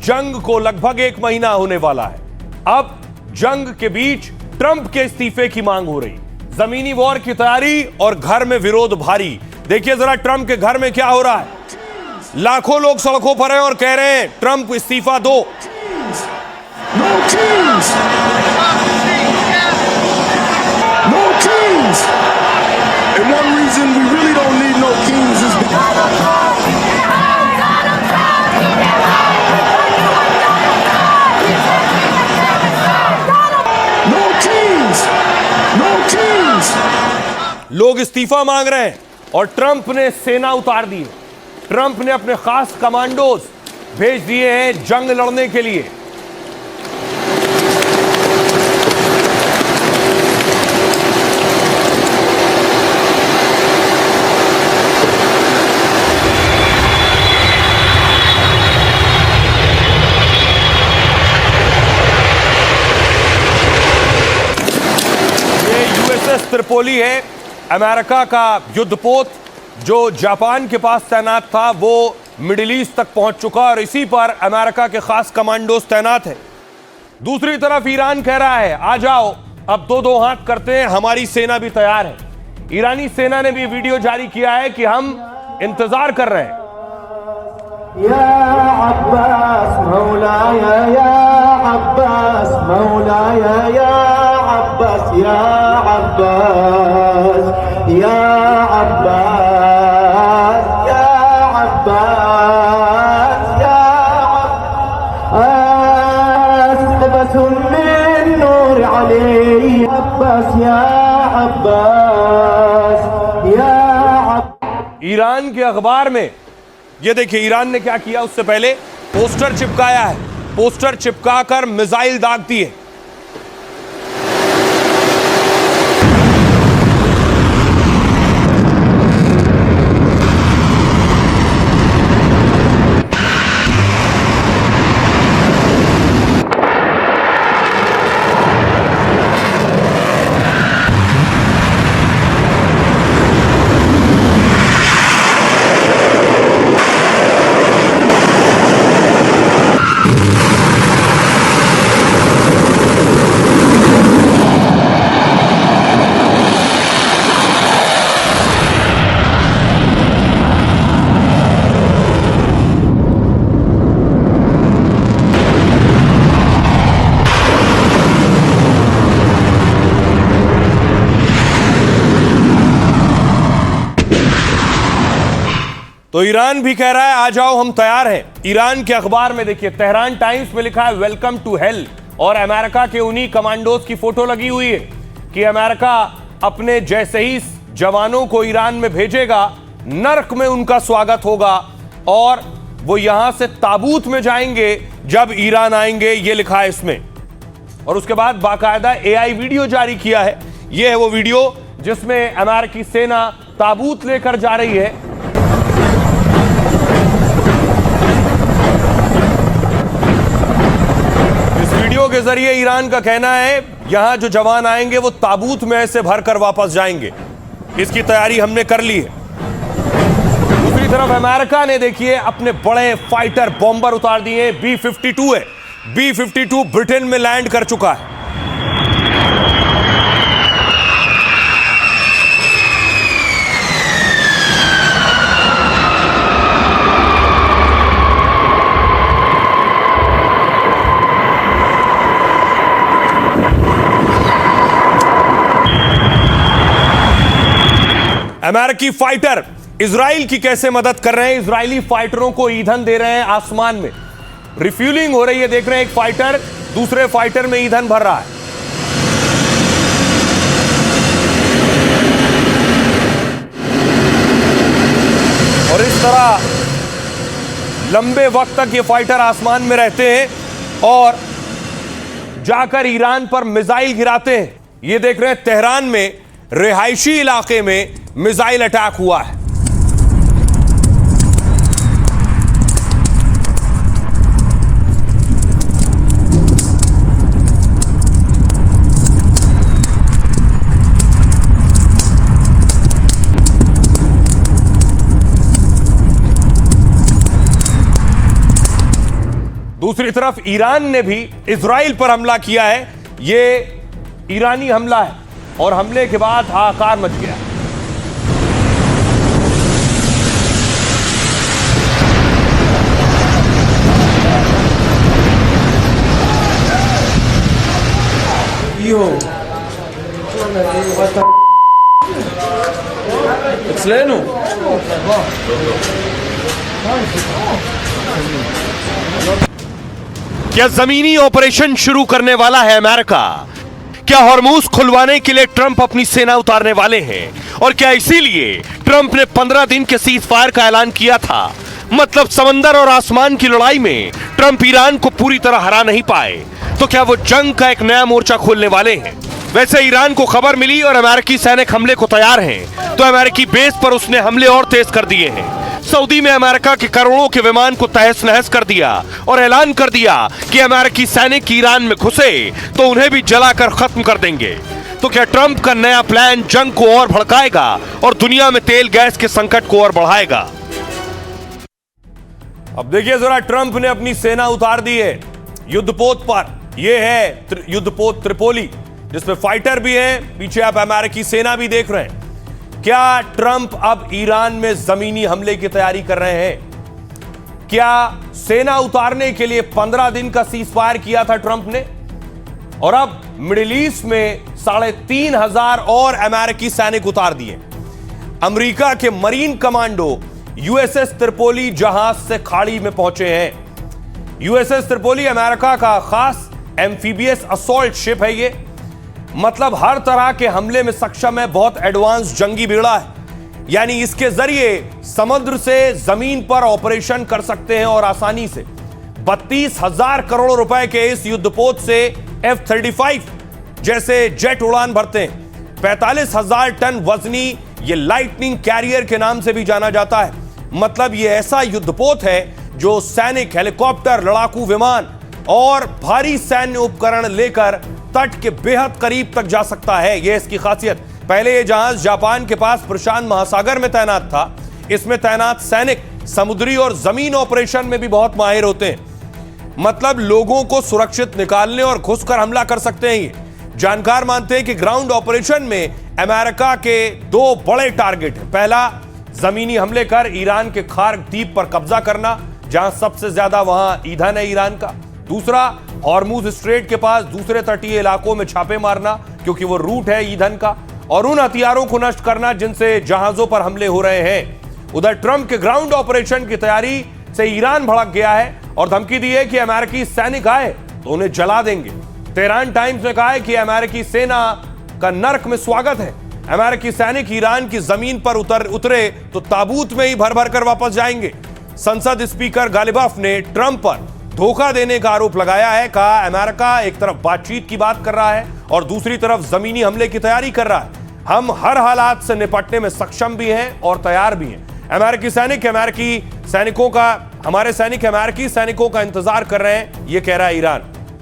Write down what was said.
जंग को लगभग 1 महीना होने वाला है। अब जंग के बीच ट्रंप के इस्तीफे की मांग हो रही, जमीनी वॉर की तैयारी और घर में विरोध भारी। देखिए जरा ट्रंप के घर में क्या हो रहा है। लाखों लोग सड़कों पर हैं और कह रहे हैं ट्रंप इस्तीफा दो। No kings! No kings! And one reason we really don't need no kings is no kings! No kings! लोग इस्तीफा मांग रहे हैं और ट्रंप ने सेना उतार दी है। ट्रंप ने अपने खास कमांडोज भेज दिए हैं जंग लड़ने के लिए। ये यूएसएस त्रिपोली है, अमेरिका का युद्धपोत जो जापान के पास तैनात था, वो मिडिल ईस्ट तक पहुंच चुका और इसी पर अमेरिका के खास कमांडोज तैनात है। दूसरी तरफ ईरान कह रहा है आ जाओ, अब दो हाथ करते हैं, हमारी सेना भी तैयार है। ईरानी सेना ने भी वीडियो जारी किया है कि हम इंतजार कर रहे हैं। या अब्बास मौलाया, या अब्बास मौलाया, या अब्बास, या अब्बास, या अब्बास, या अब्बास, या अब्बास मिन नूर अलैहि, अब्बास या अब्बास, या अब्बास। ईरान के अखबार में ये देखिए ईरान ने क्या किया, उससे पहले पोस्टर चिपकाया है, पोस्टर चिपकाकर मिसाइल दाग दिए। तो ईरान भी कह रहा है आ जाओ हम तैयार हैं। ईरान के अखबार में देखिए तेहरान टाइम्स में लिखा है वेलकम टू हेल, और अमेरिका के उन्हीं कमांडोज की फोटो लगी हुई है कि अमेरिका अपने जैसे ही जवानों को ईरान में भेजेगा, नर्क में उनका स्वागत होगा और वो यहां से ताबूत में जाएंगे जब ईरान आएंगे, ये लिखा है इसमें। और उसके बाद बाकायदा एआई वीडियो जारी किया है। ये है वो वीडियो जिसमें अमेरिकी सेना ताबूत लेकर जा रही है। के जरिए ईरान का कहना है यहां जो जवान आएंगे वो ताबूत में ऐसे भरकर वापस जाएंगे, इसकी तैयारी हमने कर ली है। दूसरी तरफ अमेरिका ने देखिए अपने बड़े फाइटर बॉम्बर उतार दिए। B-52 है, B-52 ब्रिटेन में लैंड कर चुका है। अमेरिकी फाइटर इजराइल की कैसे मदद कर रहे हैं, इजरायली फाइटरों को ईंधन दे रहे हैं आसमान में। रिफ्यूलिंग हो रही है, देख रहे हैं एक फाइटर दूसरे फाइटर में ईंधन भर रहा है। और इस तरह लंबे वक्त तक ये फाइटर आसमान में रहते हैं और जाकर ईरान पर मिसाइल गिराते हैं। ये देख रहे हैं तेहरान में रिहायशी इलाके में मिसाइल अटैक हुआ है। दूसरी तरफ ईरान ने भी इजराइल पर हमला किया है। ये ईरानी हमला है और हमले के बाद हाहाकार मच गया। אצלנו. क्या जमीनी ऑपरेशन शुरू करने वाला है अमेरिका? क्या हॉर्मूज खुलवाने के लिए ट्रंप अपनी सेना उतारने वाले हैं? और क्या इसीलिए ट्रंप ने 15 दिन के सीज फायर का ऐलान किया था? मतलब समंदर और आसमान की लड़ाई में ट्रंप ईरान को पूरी तरह हरा नहीं पाए, तो क्या वो जंग का एक नया मोर्चा खोलने वाले हैं? वैसे ईरान को खबर मिली और अमेरिकी सैनिक हमले को तैयार हैं, तो अमेरिकी बेस पर उसने हमले और तेज कर दिए हैं। सऊदी में अमेरिका के करोड़ों के विमान को तहस नहस कर दिया और ऐलान कर दिया कि अमेरिकी सैनिक ईरान में घुसे तो उन्हें भी जलाकर खत्म कर देंगे। तो क्या ट्रंप का नया प्लान जंग को और भड़काएगा और दुनिया में तेल गैस के संकट को और बढ़ाएगा? अब देखिए जरा, ट्रंप ने अपनी सेना उतार दी है युद्धपोत पर। यह है युद्धपोत त्रिपोली, जिसमें फाइटर भी हैं, पीछे आप अमेरिकी सेना भी देख रहे हैं। क्या ट्रंप अब ईरान में जमीनी हमले की तैयारी कर रहे हैं? क्या सेना उतारने के लिए 15 दिन का सीज फायर किया था ट्रंप ने, और अब मिडिल ईस्ट में 3,500 और अमेरिकी सैनिक उतार दिए। अमेरिका के मरीन कमांडो यूएसएस त्रिपोली जहाज से खाड़ी में पहुंचे हैं। यूएसएस त्रिपोली अमेरिका का खास एम्फीबियस असॉल्ट शिप है। ये मतलब हर तरह के हमले में सक्षम है, बहुत एडवांस जंगी बेड़ा है। यानी इसके जरिए समुद्र से जमीन पर ऑपरेशन कर सकते हैं और आसानी से। 32,000 करोड़ रुपए के इस युद्धपोत से F-35 जैसे जेट उड़ान भरते हैं। 45,000 टन वजनी ये लाइटनिंग कैरियर के नाम से भी जाना जाता है। मतलब ये ऐसा युद्धपोत है जो सैनिक, हेलीकॉप्टर, लड़ाकू विमान और भारी सैन्य उपकरण लेकर तट के बेहद करीब तक जा सकता है। यह इसकी खासियत। पहले यह जहाज जापान के पास प्रशांत महासागर में तैनात था। इसमें तैनात सैनिक समुद्री और जमीन ऑपरेशन में भी बहुत माहिर होते हैं। मतलब लोगों को सुरक्षित निकालने और घुसकर हमला कर सकते हैं। ये जानकार मानते हैं कि ग्राउंड ऑपरेशन में अमेरिका के 2 बड़े टारगेट हैं। पहला, जमीनी हमले कर ईरान के खार्क द्वीप पर कब्जा करना, जहां सबसे ज्यादा वहां ईंधन है ईरान का। दूसरा, हॉर्मूज स्ट्रेट के पास दूसरे तटीय इलाकों में छापे मारना, क्योंकि वो रूट है ईंधन का, और उन हथियारों को नष्ट करना जिनसे जहाजों पर हमले हो रहे हैं। उधर ट्रंप के ग्राउंड ऑपरेशन की तैयारी से ईरान भड़क गया है और धमकी दी है कि अमेरिकी सैनिक आए तो उन्हें जला देंगे। तेहरान टाइम्स ने कहा है कि अमेरिकी सेना का नर्क में स्वागत है। अमेरिकी सैनिक ईरान की जमीन पर उतरे तो ताबूत में ही भर भर कर वापस जाएंगे। संसद स्पीकर गालिबाफ ने ट्रंप पर धोखा देने का आरोप लगाया है। कहा, अमेरिका एक तरफ बातचीत की बात कर रहा है और दूसरी तरफ जमीनी हमले की तैयारी कर रहा है। हम हर हालात से निपटने में सक्षम भी हैं और तैयार भी हैं। हमारे सैनिक अमेरिकी सैनिकों का इंतजार कर रहे हैं, यह कह रहा है ईरान।